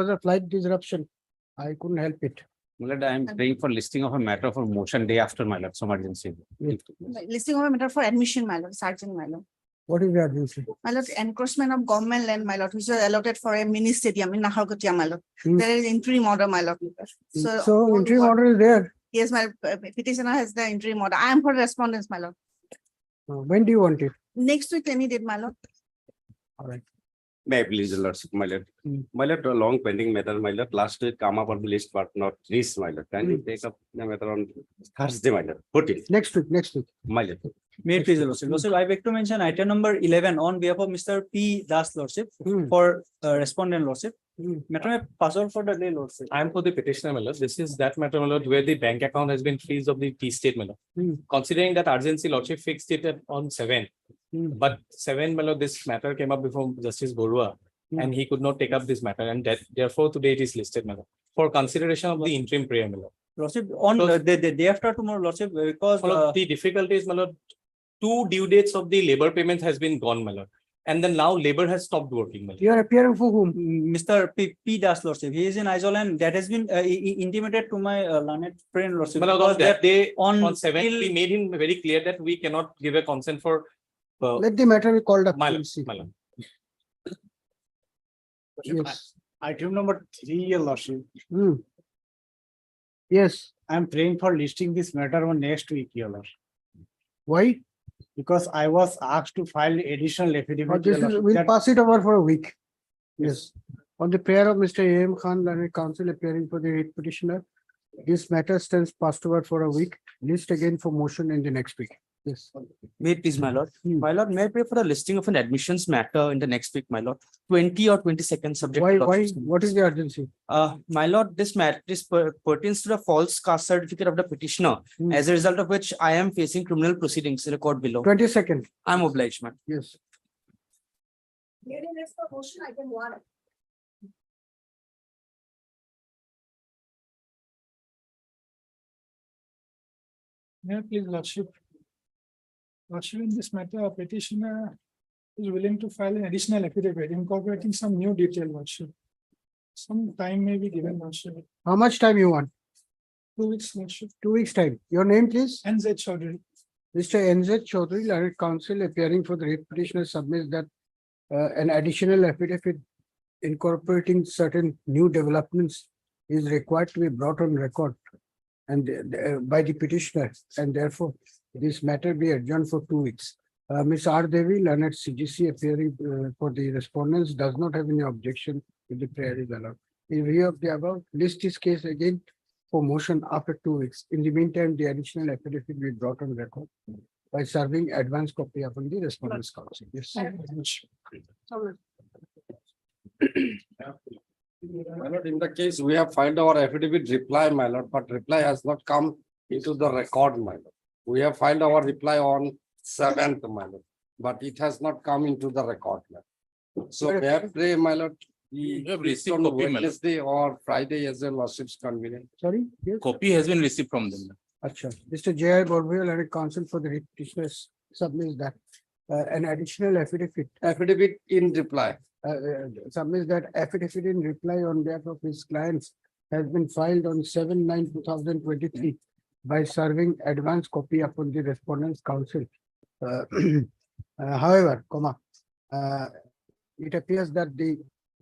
was a flight disruption. I couldn't help it. My lord, I am praying for listing of a matter for motion day after, my lord, some emergency. Yes. Listing of a matter for admission, my lord, Sergeant, my lord. What is the urgency? My lord, encroachment of government land, my lord, which was allotted for a mini stadium in Naharkatia, my lord. Hmm. There is interim order, my lord. So interim order is there. Yes, my petitioner has the interim order. I am for respondents, my lord. When do you want it? Next week, any date, my lord. All right. May I please, lordship, my lord. Hmm. My lord, a long pending matter, my lord, last week come up on the list, but not this, my lord. Can you take up the matter on Thursday, my lord? Put it, Next week. my lord. May it please, your lordship. Lordship, I beg to mention item number 11 on behalf of Mr. P. Das, lordship, Hmm. for respondent, lordship. Hmm. Matter may pass on for the day, lordship. I am for the petitioner, my lord. This is that matter, my lord, where the bank account has been freezed of the T state, my lord. Hmm. Considering that urgency, lordship fixed it on 7. Hmm. But 7, my lord, this matter came up before Justice Borua, Hmm. and he could not take up this matter, and that therefore today it is listed, my lord, for consideration of the interim prayer, my lord. Lordship, on So- the day after tomorrow, lordship, because My lord, the difficulty is, my lord, 2 due dates of the labor payments has been gone, my lord, and then now labor has stopped working, my lord. You are appearing for whom? Mr. P. Das, lordship, he is in Aizawl, and that has been intimated to my learned friend, lordship. My lord, because on that day, on on 7, till- we made him very clear that we cannot give a consent for Let the matter be called up. my We'll lord, see. my lord. Yes. Item number 3, your lordship. Hmm. Yes. I am praying for listing this matter on next week, your lordship. Why? Because I was asked to file additional affidavit. This your is, lordship, we'll that- pass it over for a week. Yes. On the prayer of Mr. A.M. Khan, learned counsel appearing for the writ petitioner, this matter stands passed over for a week. List again for motion in the next week. Yes. May it please, my lord. Hmm. My lord, may I pray for the listing of an admissions matter in the next week, my lord? 20 or 22nd subject. Why? to Why? lordship's What is the urgency? My lord, this matter pertains to the false caste certificate of the petitioner, Hmm. as a result of which I am facing criminal proceedings in the court below. 22nd. I am obliged, man. Yes. Motion, item 1. Yeah, please, Lordship. Lordship, in this matter, a petitioner is willing to file an additional affidavit incorporating some new detail, Lordship. Some time may be given, Lordship. How much time you want? 2 weeks, Lordship. 2 weeks time. Your name, please? NZ Chaudhary. Mr. NZ Chaudhary, learned counsel appearing for the writ petitioner submits that an additional affidavit incorporating certain new developments is required to be brought on record and by the petitioner, and therefore this matter be adjourned for 2 weeks. Ms. R. Devi, learned CGC appearing for the respondents, does not have any objection if the prayer is allowed. In view of the above, list this case again for motion after 2 weeks. In the meantime, the additional affidavit will be brought on record by serving advance copy upon the respondents counsel. Yes. My lord, in the case, we have filed our affidavit reply, my lord, but reply has not come into the record, my lord. We have filed our reply on 7th, my lord, but it has not come into the record, my lord. So may I pray, my lord, we have received received on copy, my lord. Wednesday or Friday as a lordship's convenient. Sorry? Yes. Copy has been received from them. Acha. Mr. J.I. Borbeel, learned counsel for the writ petitioners submits that an additional affidavit Affidavit in reply. submits that affidavit in reply on behalf of his clients has been filed on 7/9/2023 by serving advance copy upon the respondents counsel. However, it appears that the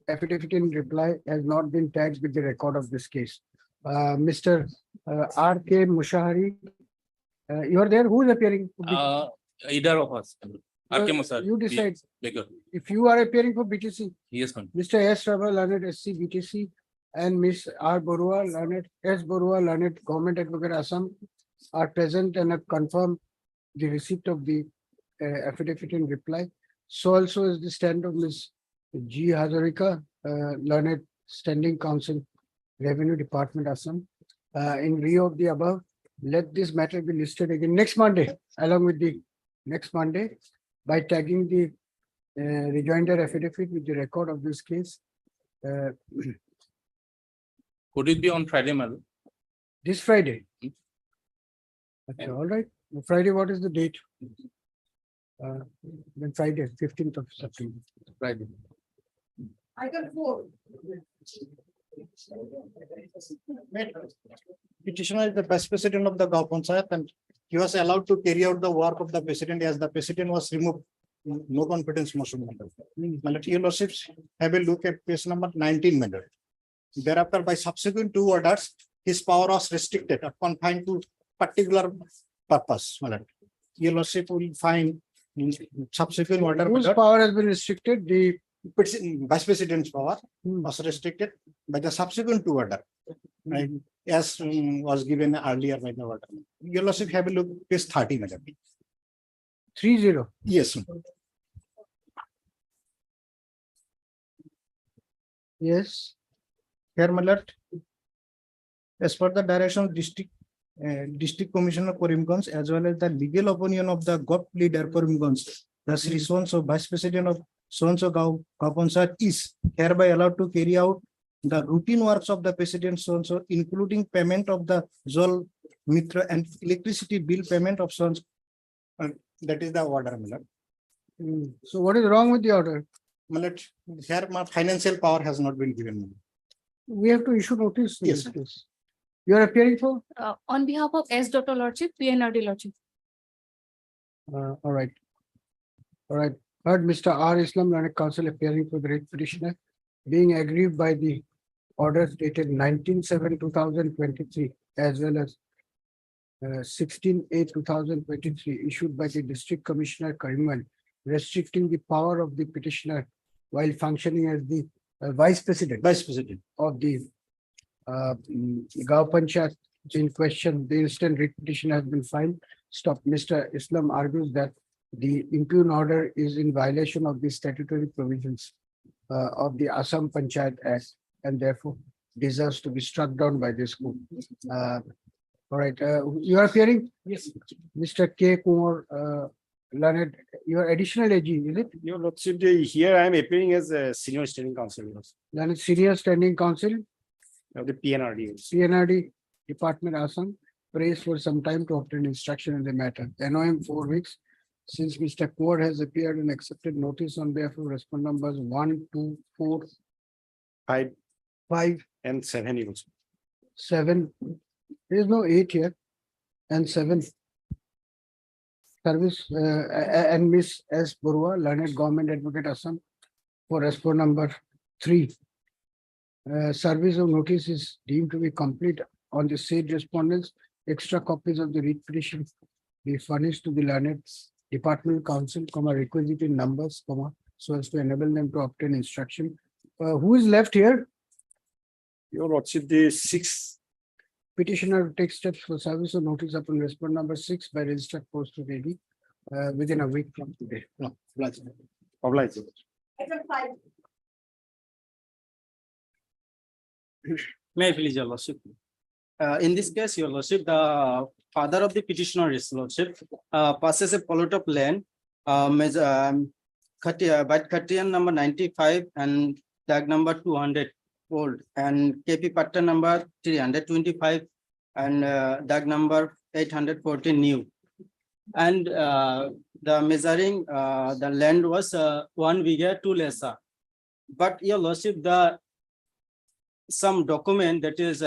affidavit in reply has not been tagged with the record of this case. Mr. R.K. Mushahari, you are there? Who is appearing? Either of us. RK Musar. You decide. Baker. If you are appearing for BTC, Yes, ma'am. Mr. S. Rava, learned SC BTC, and Miss R. Borua, learned S. Borua, learned Government Advocate Assam, are present and have confirmed the receipt of the affidavit in reply. So also is the stand of Ms. G. Hazarika, learned Standing Counsel, Revenue Department, Assam. In view of the above, let this matter be listed again next Monday, along with the next Monday, by tagging the rejoinder affidavit with the record of this case. Could it be on Friday, madam? This Friday. Okay, all right. Friday, what is the date? Then Friday, 15th of September. Friday. Item 4. Petitioner is the vice president of the Gaon Panchayat and he was allowed to carry out the work of the president as the president was removed. No confidence motion. My lord, your lordships have a look at page number 19, my lord. Thereafter, by subsequent two orders, his power was restricted or confined to particular purpose, my lord. Your lordship will find in subsequent order, my Whose lord, power has been restricted? The, vice president's power Hmm. was restricted by the subsequent two order. Right, as was given earlier by the order. Your lordship have a look, page 30, my lord. 30. Yes, Yes. here, my lord. As per the direction of district commissioner Karimganj as well as the legal opinion of the GOP leader Karimganj, the Sri so vice president of so Gaon Panchayat is hereby allowed to carry out the routine works of the president so including payment of the Jal Mitra and electricity bill payment of so. That is the order, my lord. So what is wrong with the order? My lord, here my financial power has not been given. my lord. We have to issue notice. in Yes, this case. You are appearing for? On behalf of S. Dr. Lordship, PNRD Lordship. All right. All right. Heard Mr. R. Islam, learned counsel appearing for the writ petitioner, being aggrieved by the orders dated 19/7/2023 as well as 16/8/2023 issued by the District Commissioner Karimganj, restricting the power of the petitioner while functioning as the Vice President Vice president. of the Gaon Panchayat in question. The instant writ petition has been filed. Stop. Mr. Islam argues that the impugn order is in violation of the statutory provisions of the Assam Panchayat Act and therefore deserves to be struck down by this court. All right, you are appearing? Yes. Mr. K. Kumar, learned, your additional AG, is it? Your lordship, here I am appearing as a senior standing counsel Learned Senior Standing Counsel, of the PNRD. CNRD Department Assam, praised for some time to obtain instruction in the matter. NOM 4 weeks. Since Mr. Kaur has appeared and accepted notice on behalf of respondent numbers 1, 2, 4, 5 5, and 7 also. 7. There is no 8 here. And 7. Service and Miss S. Burwa, learned Government Advocate Assam, for respondent number 3. Service of notice is deemed to be complete on the said respondents. Extra copies of the writ petition be furnished to the learned Department Council, requisite in numbers, so as to enable them to obtain instruction. Who is left here? Your lordship, the 6. Petitioner will take steps for service of notice upon respondent number 6 by registered post to AD within a week from today. No, obliged. Obliged. May I please, your lordship? In this case, your lordship, the father of the petitioner, his lordship, passes a plot of land, by Khatian number 95 and tag number 200 old and KP Patta number 325 and tag number 814 new. And the measuring, the land was 1 vigor 2 lessa. But your lordship, the some document that is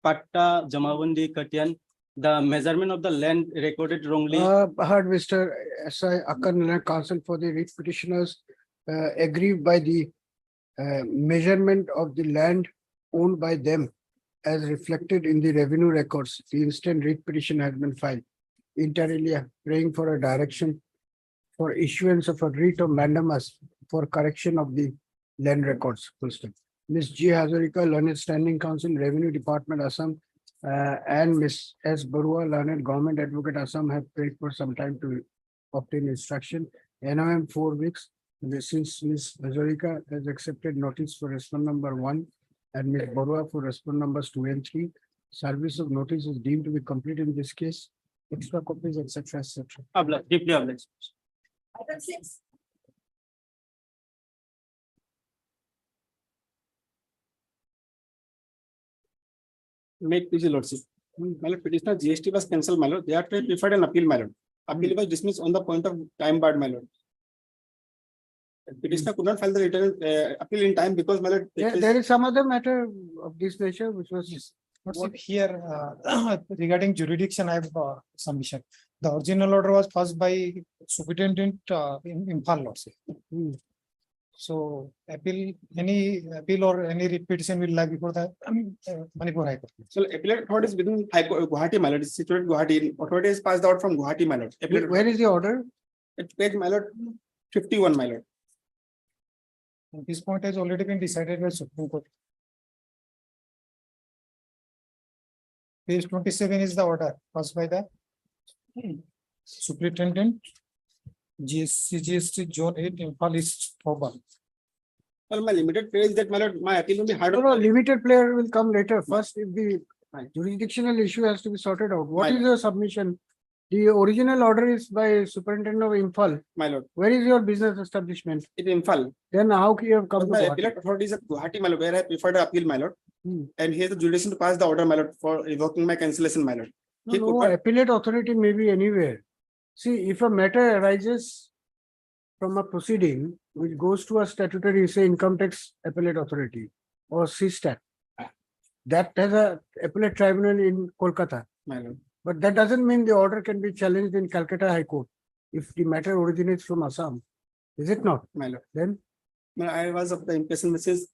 Patta Jamabandi Khatian, the measurement of the land recorded wrongly. Heard Mr. S.I. Akan, learned counsel for the writ petitioners, aggrieved by the measurement of the land owned by them as reflected in the revenue records. The instant writ petition has been filed. Inter alia, praying for a direction for issuance of a writ of mandamus for correction of the land records. Full stop. Ms. G. Hazarika, learned standing counsel, Revenue Department, Assam, and Ms. S. Barua, learned Government Advocate, Assam, have prayed for some time to obtain instruction. NOM 4 weeks. Since Ms. Hazarika has accepted notice for respondent number 1 and Ms. Barua for respondent numbers 2 and 3, service of notice is deemed to be complete in this case. Extra copies, etc., etc. Obliged, deeply obliged. Make please, your lordship. My lord, petitioner GST was cancelled, my lord. They are preferred an appeal, my lord. Appeal was dismissed on the point of time barred, my lord. Petitioner could not file the return appeal in time because, my lord, There is some other matter of this nature, which was? Lordship, here regarding jurisdiction, I have submission. The original order was passed by Superintendent in Imphal, Lordship. Hmm. So appeal, any appeal or any repetition will lie before the Manipur High Court. So appellate authority is within High Court, Guwahati, my lord, is situated Guwahati. Authority is passed out from Guwahati, my lord. Appellate Where is the order? It's page, my lord, 51, my lord. This point has already been decided by Supreme Court. Page 27 is the order passed by the Superintendent CGST Zone 8 Imphal East Thoban. Well, my limited page is that, my lord, my appeal will be heard. No, limited player will come later. First, if the jurisdictional issue has to be sorted out. What Right. is your submission? The original order is by Superintendent of Imphal. My lord, Where is your business establishment? it is Imphal. Then how you have come But to my Guwahati? appellate authority is at Guwahati, my lord, where I prefer to appeal, my lord. Hmm. And he has the jurisdiction to pass the order, my lord, for revoking my cancellation, my lord. He No, prefer- appellate authority may be anywhere. See, if a matter arises from a proceeding which goes to a statutory, say income tax appellate authority or CSTAT, that has a appellate tribunal in Kolkata. My lord. But that doesn't mean the order can be challenged in Calcutta High Court if the matter originates from Assam. Is it not? My lord. Then, No, I was of the impression which is,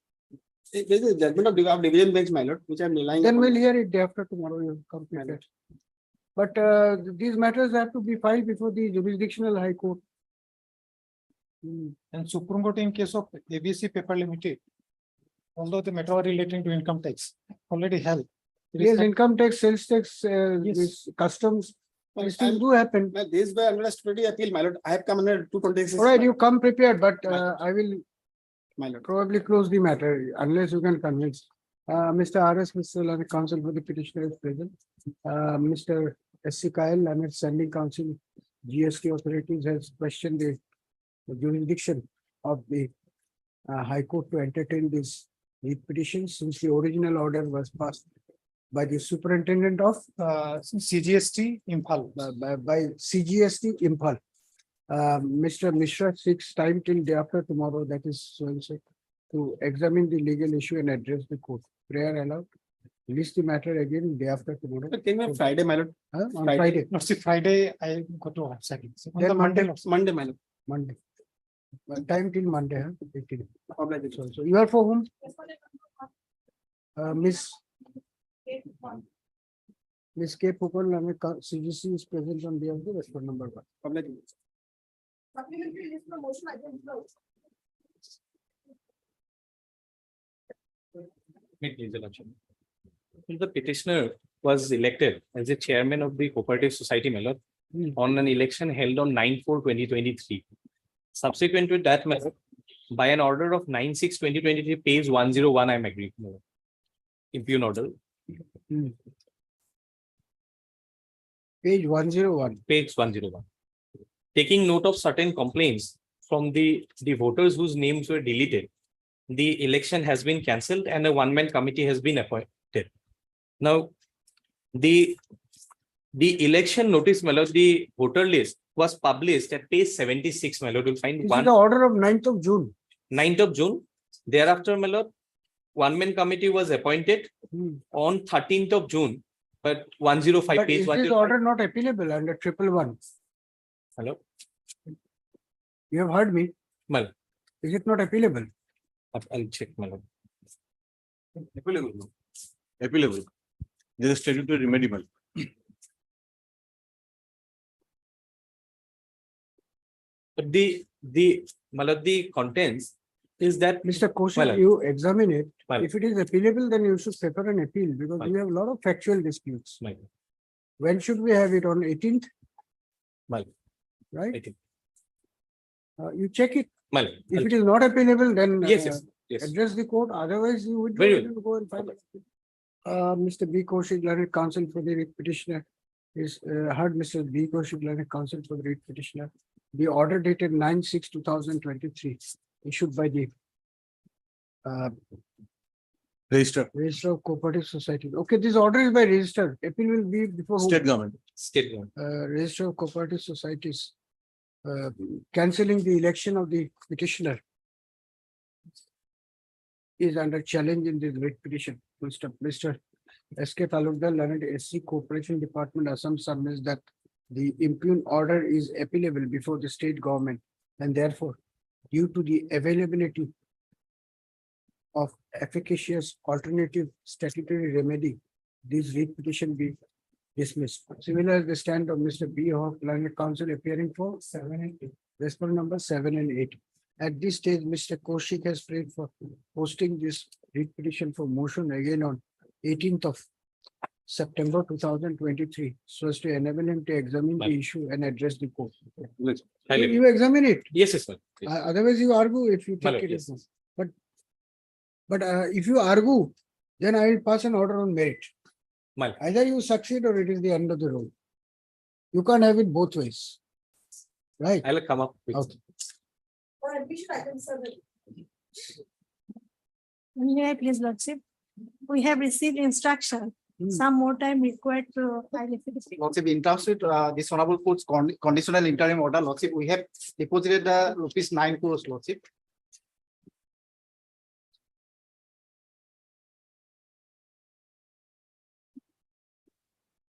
there is a judgment of division bench, my lord, which I am relying. then upon. we'll hear it day after tomorrow. You come prepared. But these matters have to be filed before the jurisdictional High Court. And Supreme Court in case of ABC Paper Limited, although the matter relating to income tax already held. There is Yes, some- income tax, sales tax, Yes. this customs, Well, these things I'm- do happen. Well, this way under statutory appeal, my lord, I have come under 226. All right, you come prepared, but My- I will My lord. probably close the matter unless you can convince. Mr. R.S. Mr. and counsel for the petitioner is present. Mr. S.C. Kyle and its sending counsel, GST authorities has questioned the jurisdiction of the High Court to entertain this petition since the original order was passed by the superintendent of CGST Imphal. by CGST Imphal. Mr. Mishra seeks time till day after tomorrow, that is so and so, to examine the legal issue and address the court. Prayer allowed. List the matter again day after tomorrow. But can we have Friday, my lord? On Friday. Friday, Not see Friday, I go to second. On Then the Monday. Monday. Monday, my lord. Monday. Time till Monday, huh? 18. Obligation. So you are for whom? Miss K. Pupal, and CGC is present on behalf of the restaurant number 1. Obligation. Meet please, Your Lordship. The petitioner was elected as the chairman of the Cooperative Society, my lord, Hmm. on an election held on 9/4/2023. Subsequent to that, my lord, by an order of 9/6/2023, page 101, I am agreed. my lord. Impugn order, Page 101. page 101. Taking note of certain complaints from the voters whose names were deleted, the election has been cancelled and a one-man committee has been appointed. Now, the election notice, my lord, the voter list was published at page 76, my lord. You'll find This is one the order of 9th of June. 9th of June. Thereafter, my lord, one-man committee was appointed Hmm. on 13th of June, but 105 But page is this 105. order not appealable under 111? Hello, You have heard me. my lord, Is it not appealable? I'll check, my lord. Appealable. No. Appealable. There is statutory remediable. But my lord, the contents is that, Mr. My Kaushik, lord. you examine it. My lord. If it is appealable, then you should prepare an appeal because My we have a lot of factual disputes. my lord, When should we have it? On 18th? my lord, Right? 18th. You check it. my lord. If it is not appealable, then Yes, yes, yes. address the court. Otherwise, you would Very go and file. Mr. B. Kaushik, learned counsel for the writ petitioner is heard Mr. B. Kaushik, learned counsel for the writ petitioner. The order dated 9/6/2023 issued by the Register. Register of Cooperative Society. Okay, this order is by register. Appeal will be before whom? State government. State government. Register of Cooperative Societies. Cancelling the election of the petitioner. is under challenge in this writ petition. Mr. S.K. Talukdar, learned SC Corporation Department, Assam submits that the impugned order is appealable before the state government, and therefore, due to the availability of efficacious alternative statutory remedy, this writ petition be dismissed. Similar is the stand of Mr. B. Hawk, learned counsel appearing for 7 and 8. Respondent number 7 and 8. At this stage, Mr. Kaushik has prayed for posting this writ petition for motion again on 18th of September 2023, so as to enable him to examine the issue and address the court. Highly- You examine it. Yes, yes, sir. Yes. Otherwise you argue if you My take lord, it. yes. as- But if you argue, then I will pass an order on merit. My lord. Either you succeed or it is the end of the road. You can't have it both ways. Right? I'll come up with. Okay. May I please, Lordship? We have received instruction, some more time required to file affidavit. Lordship, in terms with this honorable court's conditional interim order, Lordship, we have deposited the rupees 9 crores, Lordship.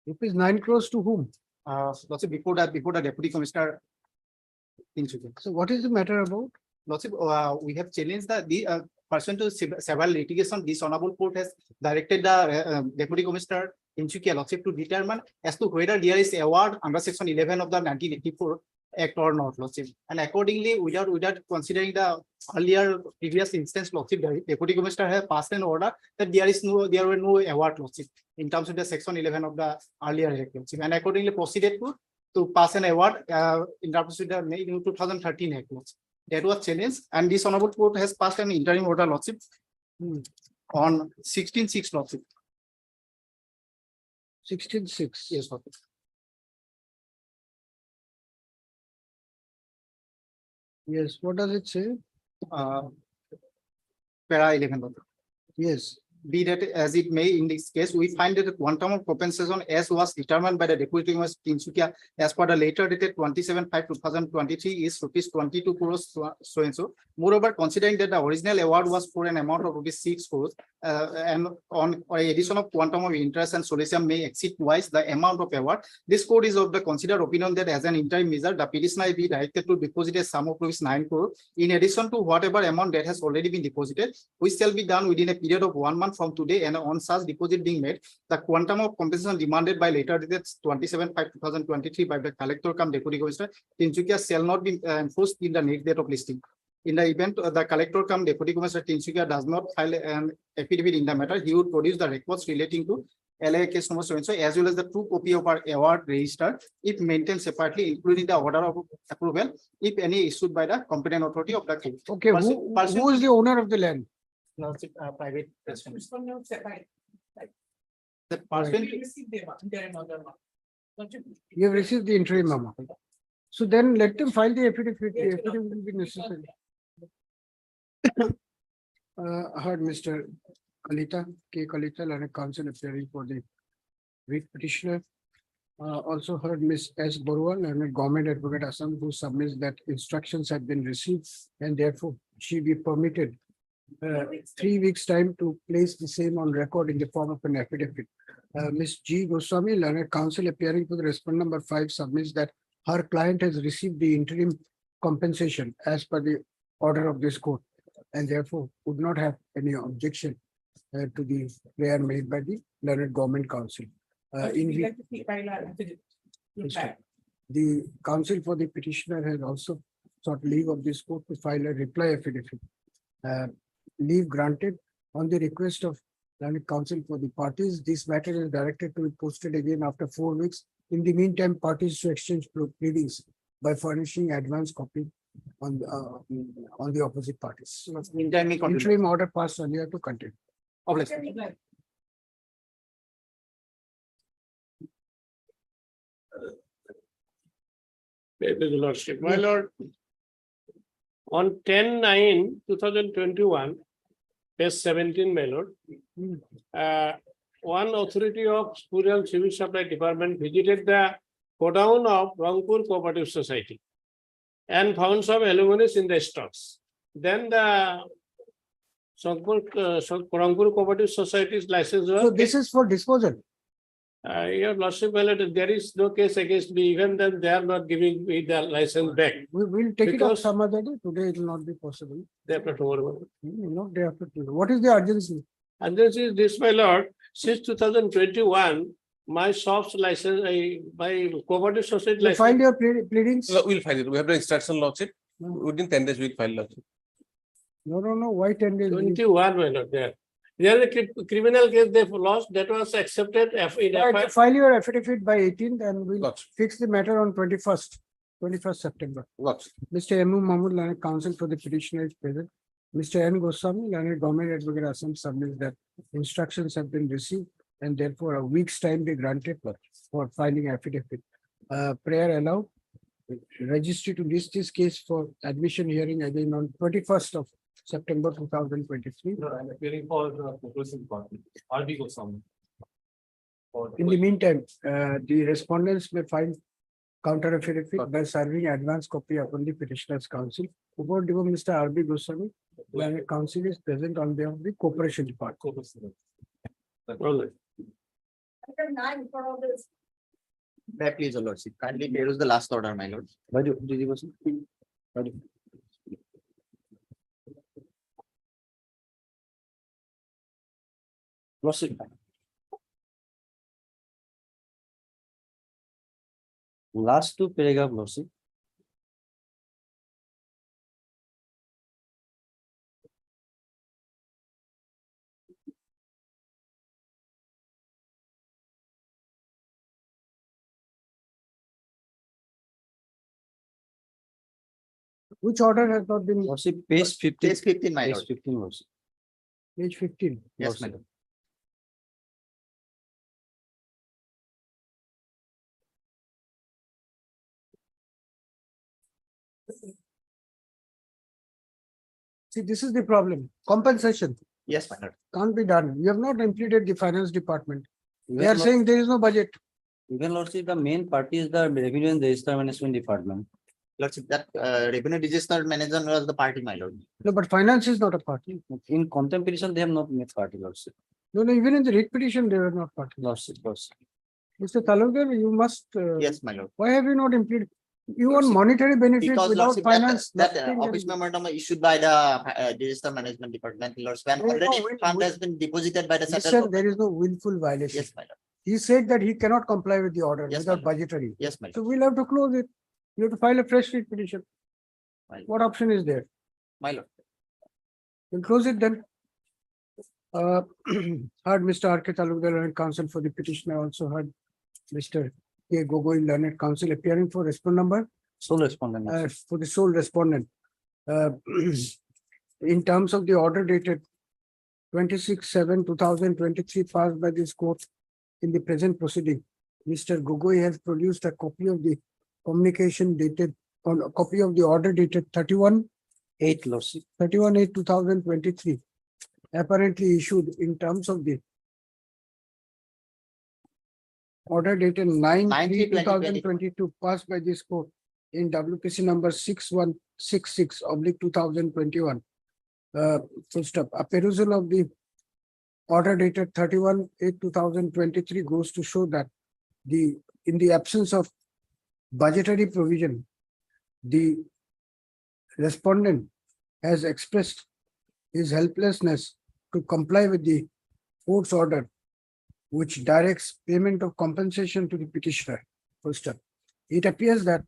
Rupees 9 crores to whom? Lordship, before the deputy commissioner. Tinsukia. So what is the matter about? Lordship, we have challenged the pursuant to several litigation, this honorable court has directed the deputy commissioner Tinsukia, Lordship, to determine as to whether there is award under section 11 of the 1984 Act or not, Lordship. And accordingly, without considering the earlier previous instance, Lordship, the deputy commissioner has passed an order that there were no award, Lordship, in terms of the section 11 of the earlier Act, Lordship, and accordingly proceeded to pass an award in terms of the May 2013 Act, Lordship. That was challenged, and this honorable court has passed an interim order, Lordship, on 16/6, Lordship. 16/6. Yes, Lordship. Yes, what does it say? Para 11, Lordship. Yes. Be that as it may, in this case, we find that the quantum of compensation as was determined by the deputy commissioner Tinsukia as per the later dated 27/5/2023 is rupees 22 crores so and so. Moreover, considering that the original award was for an amount of rupees 6 crores, and on addition of quantum of interest and solution may exceed twice the amount of award, this court is of the considered opinion that as an interim measure, the petitioner be directed to deposit a sum of rupees 9 crores in addition to whatever amount that has already been deposited, which shall be done within a period of 1 month from today, and on such deposit being made, the quantum of compensation demanded by later dated 27/5/2023 by the collector cum deputy commissioner Tinsukia shall not be enforced in the next date of listing. In the event the collector cum deputy commissioner Tinsukia does not file an affidavit in the matter, he would produce the records relating to LA case number so and so, as well as the true copy of our award register, if maintained separately, including the order of approval, if any issued by the competent authority of the case. Okay, who is the owner of the land? Lordship, private resident. Right. The person, You have received the interim amount. So then let them file the affidavit. The affidavit will be necessary. Heard Mr. Kalita, K. Kalita, and counsel appearing for the writ petitioner. Also heard Ms. S. Borwal and a government advocate Assam, who submits that instructions have been received and therefore she be permitted 3 weeks' time to place the same on record in the form of an affidavit. Ms. G. Goswami, learned counsel appearing for the respondent number 5, submits that her client has received the interim compensation as per the order of this court and therefore would not have any objection to the prayer made by the learned government counsel. The counsel for the petitioner has also sought leave of this court to file a reply affidavit. Leave granted on the request of learned counsel for the parties. This matter is directed to be posted again after 4 weeks. In the meantime, parties to exchange pleadings by furnishing advance copy on the opposite parties. meantime, may continue. Interim order passed earlier to continue. Obligation. My lord, on 10/9/2021, page 17, my lord, one authority of Rural Civil Supply Department visited the godown of Rangpur Cooperative Society and found some aluminum in the stocks. Then the Rangpur Cooperative Society's license. So this is for disposal. Your lordship, my lord, there is no case against me, even then they are not giving me the license back. We will take it up Because- some other day. Today it will not be possible. They have not tomorrow. Not day after tomorrow. What is the urgency? And this is this, my lord, since 2021, my shop's license, my cooperative society You filed license. your pleadings? We'll file it. We have the instruction lordship. Within 10 days, we'll file lordship. No, why 10 days? 21, my lord, there. There is a criminal case they've lost that was accepted in Right, FI. file your affidavit by 18th and we'll Lordship. fix the matter on 21st September. Lordship. Mr. M. Mahmood, learned counsel for the petitioner is present. Mr. N. Goswami, learned government advocate Assam submits that instructions have been received and therefore a week's time be granted for filing affidavit. Prayer allowed. Registry to list this case for admission hearing again on 21st of September 2023. I'm appearing for the proposing party. RB Goswami. In the meantime, the respondents may file counter affidavit by serving advance copy upon the petitioner's counsel. Before Mr. R.B. Goswami, learned counsel is present on behalf of the corporation department. All right. May I please, your lordship, kindly peruse the last order, my lord. Lordship. Last two paragraph, Lordship. Which order has not been, Lordship, page 15. Page 15, my Page lord. 15, Lordship. page 15? Yes, my lord. See, this is the problem. Compensation Yes, my lord. can't be done. You have not implemented the finance department. They are Even saying there is no budget. Lordship, the main party is the revenue and register management department. Lordship, that revenue register manager was the party, my lord. No, but finance is not a party. In contempt petition, they have not made party, Lordship. No, even in the writ petition, they were not party. Lordship. Mr. Talukdar, you must, Yes, my lord. why have you not implemented? You want Lordship, monetary benefit Because without lordship, finance. that nothing office is- memorandum issued by the register management department, lords, when There is no already will- fund will- has been deposited by the He central. said there is no willful violation. Yes, my lord. He said that he cannot comply with the order Yes, without ma'am. budgetary. Yes, my lord. So we'll have to close it. You have to file a fresh writ petition. Right. What option is there? My lord. We'll close it then. Heard Mr. R.K. Talukdar, learned counsel for the petitioner, also heard Mr. K. Gogoi, learned counsel appearing for respondent number, Sole respondent. for the sole respondent. In terms of the order dated 26/7/2023 passed by this court in the present proceeding, Mr. Gogoi has produced a copy of the communication dated on a copy of the order dated 8, Lordship. 31/8/2023, apparently issued in terms of the order dated 9/3/2022 passed by this court in WPC number 6166/2021. Full stop. A perusal of the order dated 31/8/2023 goes to show that in the absence of budgetary provision, the respondent has expressed his helplessness to comply with the court's order, which directs payment of compensation to the petitioner. Full stop. It appears that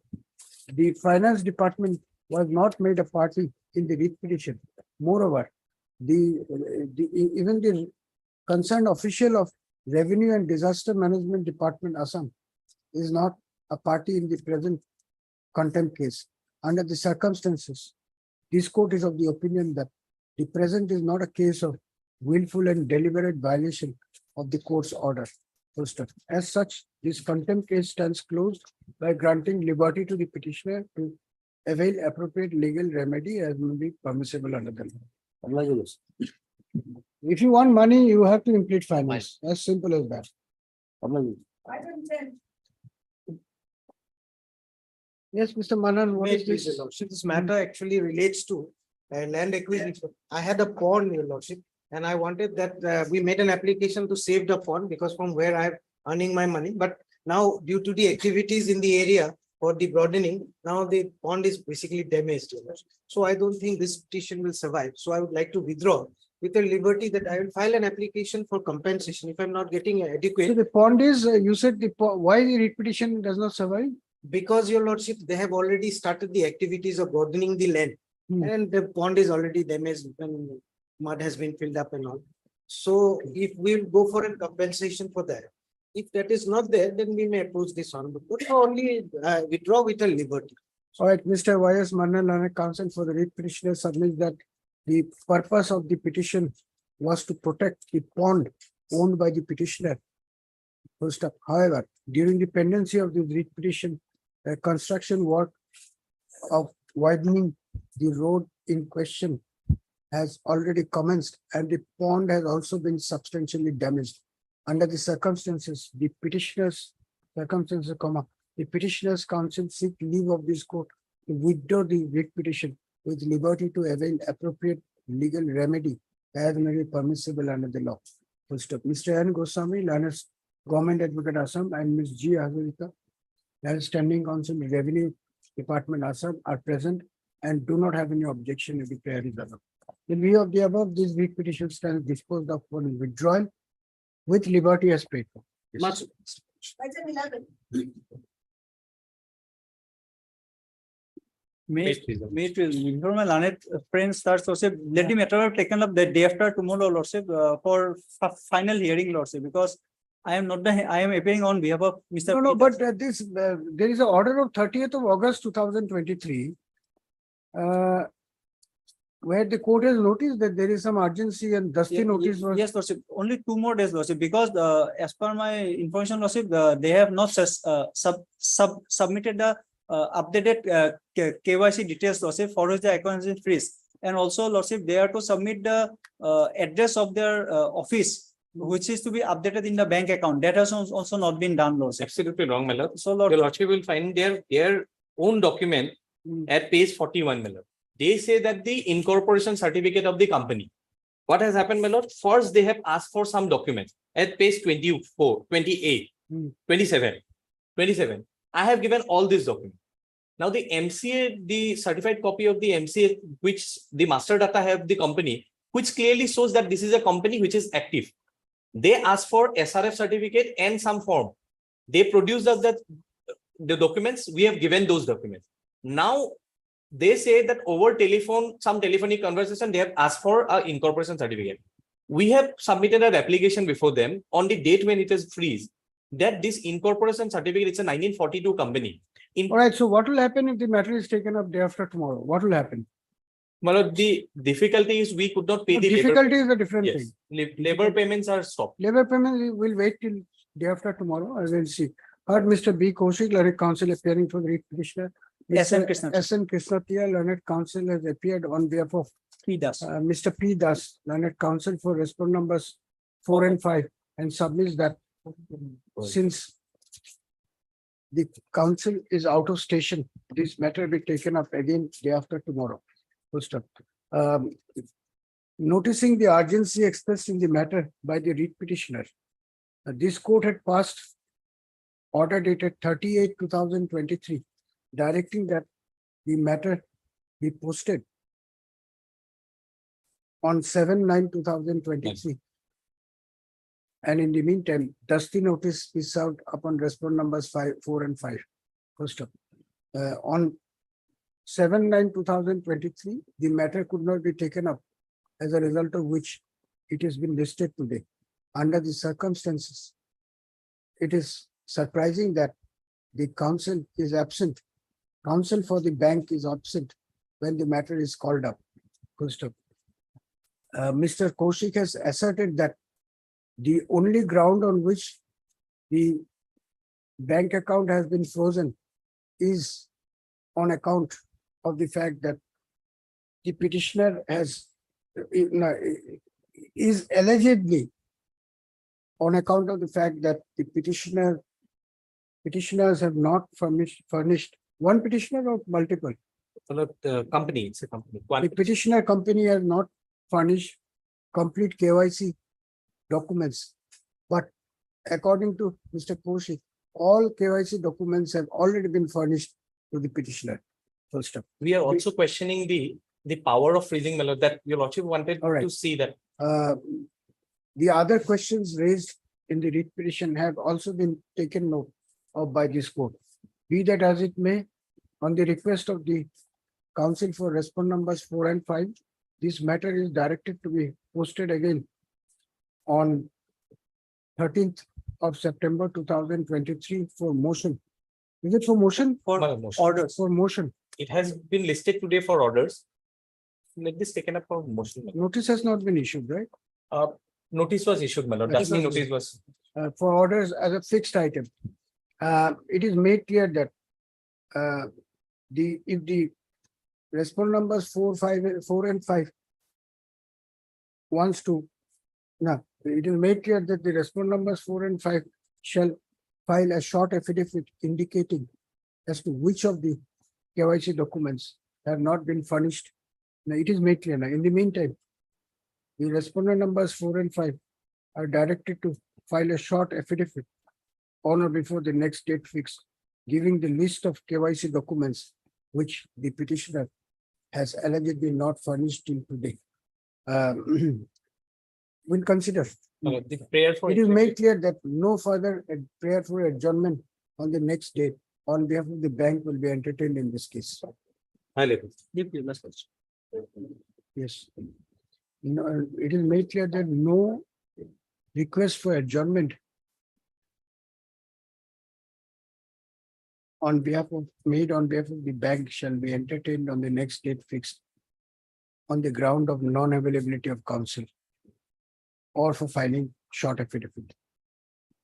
the finance department was not made a party in the writ petition. Moreover, even the concerned official of Revenue and Disaster Management Department, Assam, is not a party in the present contempt case. Under the circumstances, this court is of the opinion that the present is not a case of willful and deliberate violation of the court's order. Full stop. As such, this contempt case stands closed by granting liberty to the petitioner to avail appropriate legal remedy as may be permissible under the law. If you want money, you have to implement finance. As simple as that. Yes, Mr. Manan, what is this? So this matter actually relates to land acquisition. I had a pond, your lordship, and I wanted that we made an application to save the pond because from where I'm earning my money, but now due to the activities in the area for the broadening, now the pond is basically damaged, your lordship. So I don't think this petition will survive. So I would like to withdraw with the liberty that I will file an application for compensation if I'm not getting So adequate. the pond is, you said why the writ petition does not survive? Because your lordship, they have already started the activities of broadening the land. Hmm. And the pond is already damaged and mud has been filled up and all. So if we'll go for a compensation for that, if that is not there, then we may approach this on, but only withdraw with a liberty. All right, Mr. Y.S. Mannan, learned counsel for the writ petitioner submits that the purpose of the petition was to protect the pond owned by the petitioner. First up, however, during the pendency of the writ petition, construction work of widening the road in question has already commenced and the pond has also been substantially damaged. Under the circumstances, the petitioner's counsel seek leave of this court to withdraw the writ petition with liberty to avail appropriate legal remedy as may be permissible under the law. Full stop. Mr. N. Goswami, learned Government Advocate Assam, and Ms. G. Hazarika, learned Standing Counsel Revenue Department Assam, are present and do not have any objection to the prayer is allowed. In view of the above, this writ petition stands disposed of for withdrawal with liberty as paid for. Yes. Item 11. Please, please. May it inform my learned friends that lordship, let the matter have taken up the day after tomorrow, lordship, for final hearing, lordship, because I am not I am appearing on behalf of Mr. No, Peters. but there is an order of 30th of August 2023. Where the court has noticed that there is some urgency and thus the notice was. Yes, lordship, only 2 more days, lordship, because as per my information, lordship, they have not submitted the updated KYC details, lordship, for which the account is freeze. And also, lordship, they are to submit the address of their office, which is to be updated in the bank account. That has also not been done, lordship. Absolutely wrong, my lord. So, Your lord, lordship will find their own document at page 41, my lord. They say that the incorporation certificate of the company. What has happened, my lord? First, they have asked for some documents at page 24, 28, 27. I have given all these documents. Now the MCA, the certified copy of the MCA, which the master data have the company, which clearly shows that this is a company which is active. They ask for SRF certificate and some form. They produce us that the documents, we have given those documents. Now they say that over telephone, some telephonic conversation, they have asked for an incorporation certificate. We have submitted an application before them on the date when it is freeze, that this incorporation certificate, it's a 1942 company. All right, so what will happen if the matter is taken up day after tomorrow? What will happen? My lord, the difficulty is we could not pay the Difficulty is a different Yes, thing. labor payments are stopped. Labor payment, we will wait till day after tomorrow, I will see. Heard Mr. B. Kaushik, learned counsel appearing for the writ petitioner. S.N. Krishnatia. S.N. Krishnatia, learned counsel has appeared on behalf of P. Das. Mr. P. Das, learned counsel for respondent numbers 4 and 5, and submits that since the council is out of station, this matter will be taken up again day after tomorrow. First up. Noticing the urgency expressed in the matter by the writ petitioner, this court had passed order dated 38/2023, directing that the matter be posted on 7/9/2023. And in the meantime, thus the notice is served upon respondent numbers 5, 4 and 5. First up, on 7/9/2023, the matter could not be taken up, as a result of which it has been listed today. Under the circumstances, it is surprising that the counsel is absent. Counsel for the bank is absent when the matter is called up. First up, Mr. Kaushik has asserted that the only ground on which the bank account has been frozen is on account of the fact that the petitioner is allegedly on account of the fact that the petitioners have not furnished one petitioner or multiple. The company, it's a company. The petitioner company has not furnished complete KYC documents. But according to Mr. Kaushik, all KYC documents have already been furnished to the petitioner. Full stop. We are also questioning the power of freezing, my lord, that your lordship wanted All right. to see that. The other questions raised in the writ petition have also been taken note of by this court. Be that as it may, on the request of the counsel for respond numbers 4 and 5, this matter is directed to be posted again on 13th of September 2023 for motion. Is it for motion? My lord, motion. Orders for motion. It has been listed today for orders. Let this taken up for motion. my lord. Notice has not been issued, right? Notice was issued, my lord. Notice Dasmi was notice was. For orders as a fixed item. It is made clear that if the respond numbers 4 and 5 wants to, no, it is made clear that the respond numbers 4 and 5 shall file a short affidavit indicating as to which of the KYC documents have not been furnished. Now, it is made clear now. In the meantime, the respondent numbers 4 and 5 are directed to file a short affidavit on or before the next date fixed, giving the list of KYC documents which the petitioner has allegedly not furnished till today. We'll consider. My lord, the prayer for. It is made clear that no further prayer for adjournment on the next date on behalf of the bank will be entertained in this case. Highly. Yes. No, it is made clear that no request for adjournment made on behalf of the bank shall be entertained on the next date fixed on the ground of non-availability of counsel or for filing short affidavit.